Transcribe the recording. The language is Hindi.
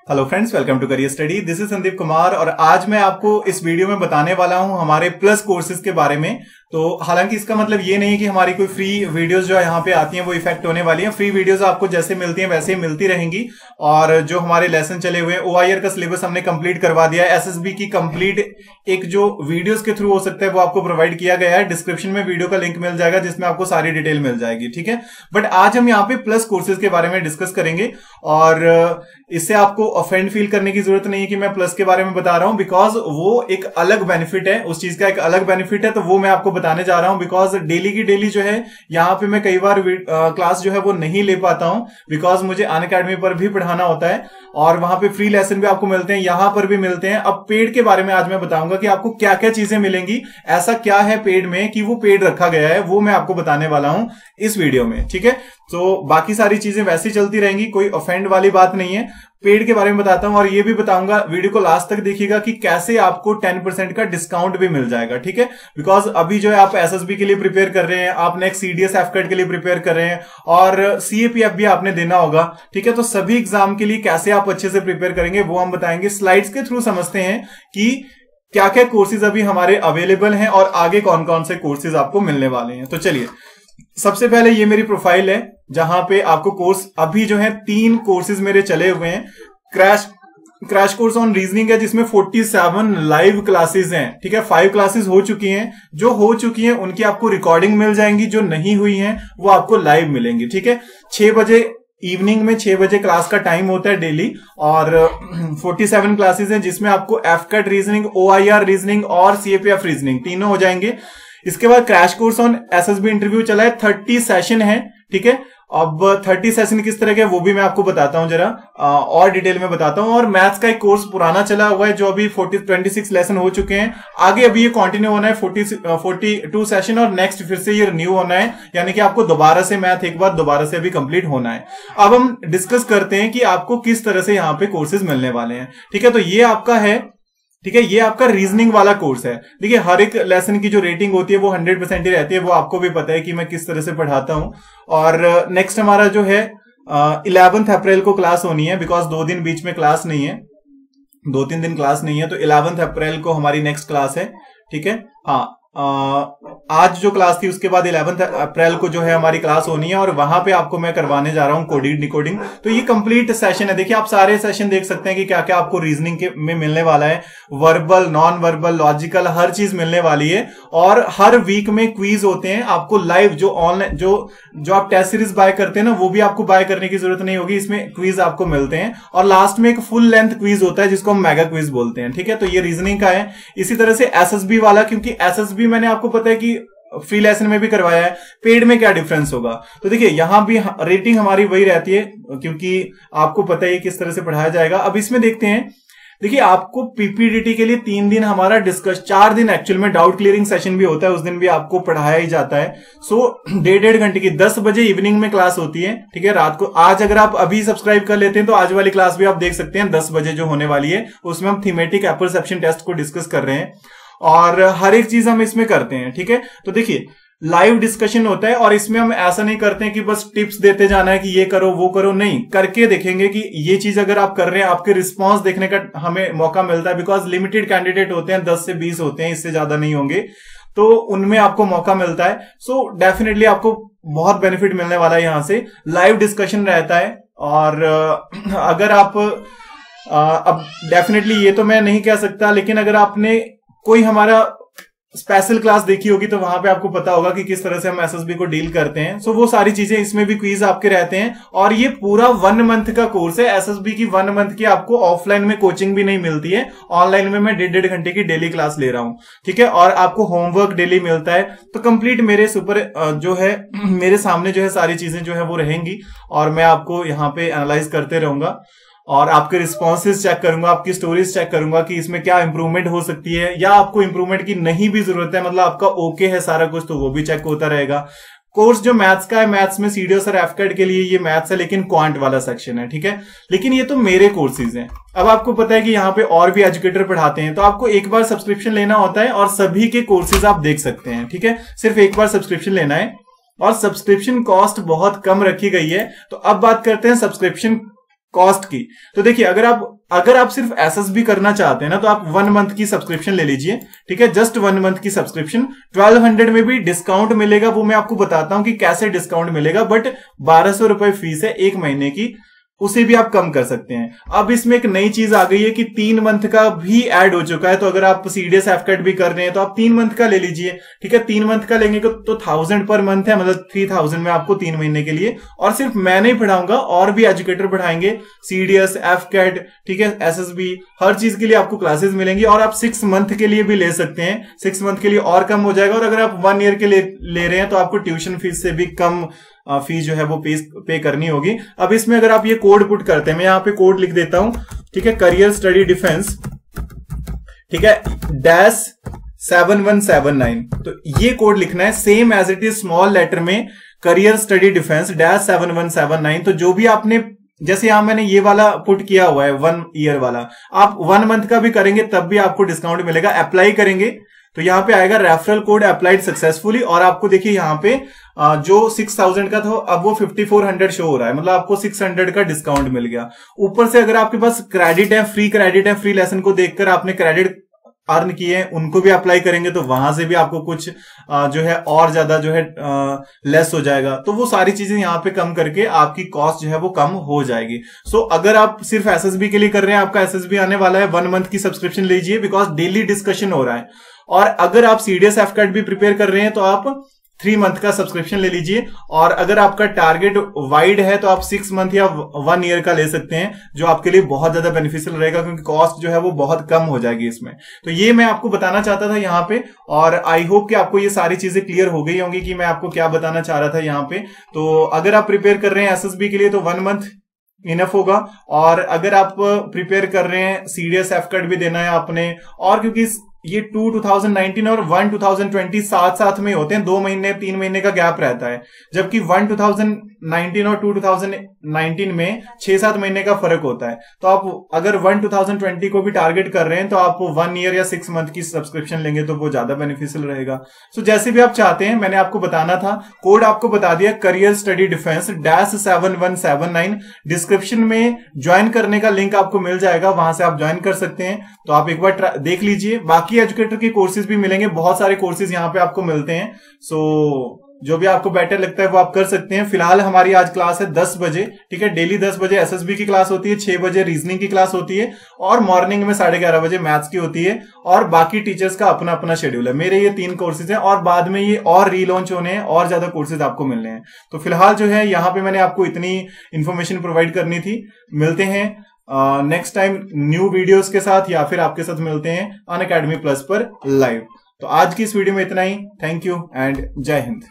Hello friends, welcome to career study. This is Sandeep Kumar और आज मैं आपको इस वीडियो में बताने वाला हूं हमारे प्लस कोर्सेज के बारे में। तो हालांकि इसका मतलब ये नहीं कि हमारी कोई फ्री वीडियोस जो यहाँ पे आती हैं वो इफेक्ट होने वाली हैं। फ्री वीडियोस आपको जैसे मिलती हैं वैसे ही मिलती रहेंगी। और जो हमारे लेसन चले हुए हैं, OIR का सिलेबस हमने कंप्लीट करवा दिया है। SSB की कंप्लीट एक जो वीडियोस के थ्रू हो सकता है वो आपको प्रोवाइड किया गया है। डिस्क्रिप्शन में वीडियो का लिंक मिल जाएगा जिसमें आपको सारी डिटेल मिल जाएगी, ठीक है। बट आज हम यहाँ पे प्लस कोर्सेज के बारे में डिस्कस करेंगे और इससे आपको ऑफेंड फील करने की जरूरत नहीं है कि मैं प्लस के बारे में बता रहा हूं, बिकॉज वो एक अलग बेनिफिट है, उस चीज का एक अलग बेनिफिट है, तो वो मैं आपको बताने जा रहा हूं। बिकॉज डेली की डेली जो है यहाँ पे मैं कई बार क्लास जो है वो नहीं ले पाता हूं, बिकॉज मुझे अनअकैडमी पर भी पढ़ाना होता है और वहां पे फ्री लेसन भी आपको मिलते हैं, यहां पर भी मिलते हैं। अब पेड के बारे में आज मैं बताऊंगा कि आपको क्या क्या चीजें मिलेंगी, ऐसा क्या है पेड में कि वो पेड रखा गया है, वो मैं आपको बताने वाला हूं इस वीडियो में, ठीक है। तो बाकी सारी चीजें वैसे ही चलती रहेंगी, कोई ऑफेंड वाली बात नहीं है। पेड के बारे में बताता हूं और ये भी बताऊंगा, वीडियो को लास्ट तक देखिएगा कि कैसे आपको 10% का डिस्काउंट भी मिल जाएगा, ठीक है। बिकॉज अभी जो है आप SSB के लिए प्रिपेयर कर रहे हैं, आप नेक्स्ट CDS FCAT के लिए प्रिपेयर कर रहे हैं और CAPF भी आपने देना होगा, ठीक है। तो सभी एग्जाम के लिए कैसे आप अच्छे से प्रिपेयर करेंगे वो हम बताएंगे। स्लाइड्स के थ्रू समझते हैं कि क्या क्या कोर्सेज अभी हमारे अवेलेबल हैं और आगे कौन कौन से कोर्सेज आपको मिलने वाले हैं। तो चलिए, सबसे पहले ये मेरी प्रोफाइल है जहां पे आपको कोर्स अभी जो है 3 कोर्सेज मेरे चले हुए हैं। क्रैश कोर्स ऑन रीजनिंग है जिसमें 47 लाइव क्लासेस हैं, ठीक है। 5 क्लासेस हो चुकी हैं, जो हो चुकी हैं उनकी आपको रिकॉर्डिंग मिल जाएंगी, जो नहीं हुई हैं वो आपको लाइव मिलेंगी, ठीक है। 6 बजे इवनिंग में 6 बजे क्लास का टाइम होता है डेली और 47 क्लासेस हैं जिसमें आपको FCAT रीजनिंग, OIR रीजनिंग और CAPF रीजनिंग तीनों हो जाएंगे। इसके बाद crash course on SSB interview चला है, 30 सेशन है, ठीक है। अब 30 सेशन किस तरह के वो भी मैं आपको बताता हूं, जरा और डिटेल में बताता हूं। और मैथ्स का एक कोर्स पुराना चला हुआ है जो अभी 26 लेसन हो चुके हैं, आगे अभी ये कंटिन्यू होना है 42 सेशन और नेक्स्ट फिर से ये रिन्यू होना है, यानी कि आपको दोबारा से मैथ एक बार दोबारा से अभी कंप्लीट होना है। अब हम डिस्कस करते हैं कि आपको किस तरह से यहाँ पे कोर्सेज मिलने वाले हैं, ठीक है। तो ये आपका है, ठीक है, ये आपका रीजनिंग वाला कोर्स है। देखिए, हर एक लेसन की जो रेटिंग होती है वो 100% ही रहती है, वो आपको भी पता है कि मैं किस तरह से पढ़ाता हूं। और नेक्स्ट हमारा जो है 11 अप्रैल को क्लास होनी है, बिकॉज 2 दिन बीच में क्लास नहीं है, 2-3 दिन क्लास नहीं है, तो 11 अप्रैल को हमारी नेक्स्ट क्लास है, ठीक है। हाँ, आज जो क्लास थी उसके बाद 11 अप्रैल को जो है हमारी क्लास होनी है और वहां पे आपको मैं करवाने जा रहा हूं कोडिंग डिकोडिंग। तो ये कंप्लीट सेशन है। देखिए, आप सारे सेशन देख सकते हैं कि क्या क्या आपको रीजनिंग के में मिलने वाला है, वर्बल, नॉन वर्बल, लॉजिकल, हर चीज मिलने वाली है। और हर वीक में क्विज होते हैं आपको लाइव, जो ऑनलाइन जो आप टेस्ट सीरीज बाय करते हैं ना, वो भी आपको बाय करने की जरूरत नहीं होगी, इसमें क्विज आपको मिलते हैं। और लास्ट में एक फुल लेंथ क्विज होता है जिसको हम मेगा क्विज बोलते हैं, ठीक है। तो ये रीजनिंग का है। इसी तरह से SSB वाला, क्योंकि SSB मैंने आपको पता है कि फ्री लेसन में भी करवाया है, पेड में क्या डिफरेंस होगा। तो देखिए, यहां भी रेटिंग हमारी वही रहती है क्योंकि आपको पता है किस तरह से पढ़ाया जाएगा। अब इसमें देखते हैं, देखिए, आपको PPDT के लिए 3 दिन हमारा डिस्कस, 4 दिन एक्चुअल में डाउट क्लियरिंग सेशन भी होता है, उस दिन भी आपको पढ़ाया ही जाता है। सो 1.5 घंटे की 10 बजे इवनिंग में क्लास होती है, ठीक है, रात को। आज अगर आप अभी सब्सक्राइब कर लेते हैं तो आज वाली क्लास भी आप देख सकते हैं 10 बजे जो होने वाली है, उसमें हम थीमेटिक एप्परसेप्शन टेस्ट को डिस्कस कर रहे हैं और हर एक चीज हम इसमें करते हैं, ठीक है। तो देखिए, लाइव डिस्कशन होता है और इसमें हम ऐसा नहीं करते हैं कि बस टिप्स देते जाना है कि ये करो वो करो, नहीं, करके देखेंगे कि ये चीज अगर आप कर रहे हैं, आपके रिस्पांस देखने का हमें मौका मिलता है। बिकॉज लिमिटेड कैंडिडेट होते हैं, 10 से 20 होते हैं, इससे ज्यादा नहीं होंगे, तो उनमें आपको मौका मिलता है। सो डेफिनेटली आपको बहुत बेनिफिट मिलने वाला है यहां से। लाइव डिस्कशन रहता है और अगर आप अब डेफिनेटली ये तो मैं नहीं कह सकता, लेकिन अगर आपने कोई हमारा स्पेशल क्लास देखी होगी तो वहां पे आपको पता होगा कि किस तरह से हम SSB को डील करते हैं। सो वो सारी चीजें, इसमें भी क्विज आपके रहते हैं और ये पूरा 1 मंथ का कोर्स है। SSB की 1 मंथ की आपको ऑफलाइन में कोचिंग भी नहीं मिलती है, ऑनलाइन में मैं 1.5 घंटे की डेली क्लास ले रहा हूं, ठीक है। और आपको होमवर्क डेली मिलता है। तो कंप्लीट मेरे सुपर जो है मेरे सामने जो है सारी चीजें जो है वो रहेंगी और मैं आपको यहाँ पे एनालाइज करते रहूंगा और आपके रिस्पॉन्सेज चेक करूंगा, आपकी स्टोरीज चेक करूंगा कि इसमें क्या इंप्रूवमेंट हो सकती है या आपको इंप्रूवमेंट की नहीं भी जरूरत है, मतलब आपका ओके है सारा कुछ, तो वो भी चेक होता रहेगा। कोर्स जो मैथ्स का है, मैथ्स में CDS और FCAT के लिए ये मैथ्स है, लेकिन क्वांट वाला सेक्शन है, ठीक है। लेकिन ये तो मेरे कोर्सेज हैं। अब आपको पता है कि यहाँ पे और भी एजुकेटर पढ़ाते हैं, तो आपको एक बार सब्सक्रिप्शन लेना होता है और सभी के कोर्सेज आप देख सकते हैं, ठीक है। सिर्फ एक बार सब्सक्रिप्शन लेना है और सब्सक्रिप्शन कॉस्ट बहुत कम रखी गई है। तो अब बात करते हैं सब्सक्रिप्शन कॉस्ट की। तो देखिए अगर आप सिर्फ एसएसबी करना चाहते हैं ना, तो आप 1 मंथ की सब्सक्रिप्शन ले लीजिए, ठीक है, जस्ट 1 मंथ की सब्सक्रिप्शन। 1200 में भी डिस्काउंट मिलेगा, वो मैं आपको बताता हूं कि कैसे डिस्काउंट मिलेगा, बट 1200 रुपए फीस है 1 महीने की, उसे भी आप कम कर सकते हैं। अब इसमें एक नई चीज आ गई है कि 3 मंथ का भी ऐड हो चुका है, तो अगर आप सीडीएस एफकट भी कर रहे हैं तो आप 3 मंथ का ले लीजिए, ठीक है। 3 मंथ का लेंगे तो 1000 पर मंथ है, मतलब 3000 में आपको 3 महीने के लिए। और सिर्फ मैं नहीं पढ़ाऊंगा, और भी एजुकेटर पढ़ाएंगे, सीडीएस एफकैट, ठीक है, एसएसबी, हर चीज के लिए आपको क्लासेस मिलेंगी। और आप 6 मंथ के लिए भी ले सकते हैं, 6 मंथ के लिए और कम हो जाएगा। और अगर आप 1 ईयर के लिए ले रहे हैं तो आपको ट्यूशन फीस से भी कम फीस जो है वो पे करनी होगी। अब इसमें अगर आप ये कोड पुट करते हैं, मैं यहां पे कोड लिख देता हूं, ठीक है, करियर स्टडी डिफेंस, ठीक है, -7179। तो ये कोड लिखना है same as it is small letter में, करियर स्टडी डिफेंस -7179। तो जो भी आपने, जैसे यहां मैंने ये वाला पुट किया हुआ है 1 ईयर वाला, आप 1 मंथ का भी करेंगे तब भी आपको डिस्काउंट मिलेगा। अप्लाई करेंगे तो यहां पे आएगा रेफरल कोड अप्लाइड सक्सेसफुली, और आपको देखिए यहां पे जो 6000 का था अब वो 5400 शो हो रहा है, मतलब आपको 600 का डिस्काउंट मिल गया। ऊपर से अगर आपके पास क्रेडिट है, फ्री लेसन को देखकर आपने क्रेडिट अर्न किए हैं, उनको भी अप्लाई करेंगे तो वहां से भी आपको कुछ जो है और ज्यादा जो है लेस हो जाएगा। तो वो सारी चीजें यहाँ पे कम करके आपकी कॉस्ट जो है वो कम हो जाएगी। सो अगर आप सिर्फ एसएसबी के लिए कर रहे हैं, आपका एसएसबी आने वाला है, 1 मंथ की सब्सक्रिप्शन लीजिए, बिकॉज डेली डिस्कशन हो रहा है। और अगर आप सीडीएस एफकैट भी प्रिपेयर कर रहे हैं तो आप 3 मंथ का सब्सक्रिप्शन ले लीजिए। और अगर आपका टारगेट वाइड है तो आप 6 मंथ या 1 ईयर का ले सकते हैं, जो आपके लिए बहुत ज्यादा बेनिफिशियल रहेगा, क्योंकि कॉस्ट जो है वो बहुत कम हो जाएगी इसमें। तो ये मैं आपको बताना चाहता था यहाँ पे, और आई होप कि आपको ये सारी चीजें क्लियर हो गई होंगी कि मैं आपको क्या बताना चाह रहा था यहाँ पे। तो अगर आप प्रिपेयर कर रहे हैं एसएसबी के लिए तो 1 मंथ इनफ होगा। और अगर आप प्रिपेयर कर रहे हैं, सीडीएस एफकट भी देना है आपने, और क्योंकि ये 2019 और 1 2020 साथ में होते हैं, 2 महीने 3 महीने का गैप रहता है, जबकि 1 2019 और 2 2019 में 6-7 महीने का फर्क होता है। तो आप अगर 1 2020 को भी टारगेट कर रहे हैं तो आप 1 ईयर या 6 मंथ की सब्सक्रिप्शन लेंगे तो वो ज्यादा बेनिफिशियल रहेगा। सो जैसे भी आप चाहते हैं, मैंने आपको बताना था, कोड आपको बता दिया, करियर स्टडी डिफेंस -7179। डिस्क्रिप्शन में ज्वाइन करने का लिंक आपको मिल जाएगा, वहां से आप ज्वाइन कर सकते हैं। तो आप एक बार देख लीजिए। बाकी एजुकेटर के कोर्सेज भी मिलेंगे, बहुत सारे कोर्सेज यहाँ पे आपको मिलते हैं। सो जो भी आपको बेटर लगता है वो आप कर सकते हैं। फिलहाल हमारी आज क्लास है 10 बजे, ठीक है, डेली 10 बजे एसएसबी की क्लास होती है, 6 बजे रीजनिंग की क्लास होती है, और मॉर्निंग में 11:30 बजे मैथ्स की होती है। और बाकी टीचर्स का अपना अपना शेड्यूल है। मेरे ये 3 कोर्सेज हैं, और बाद में ये और रीलॉन्च होने हैं, और ज्यादा कोर्सेज आपको मिलने हैं। तो फिलहाल जो है यहाँ पे मैंने आपको इतनी इंफॉर्मेशन प्रोवाइड करनी थी। मिलते हैं नेक्स्ट टाइम न्यू वीडियोस के साथ, या फिर आपके साथ मिलते हैं अनअकैडमी प्लस पर लाइव। तो आज की इस वीडियो में इतना ही। थैंक यू एंड जय हिंद।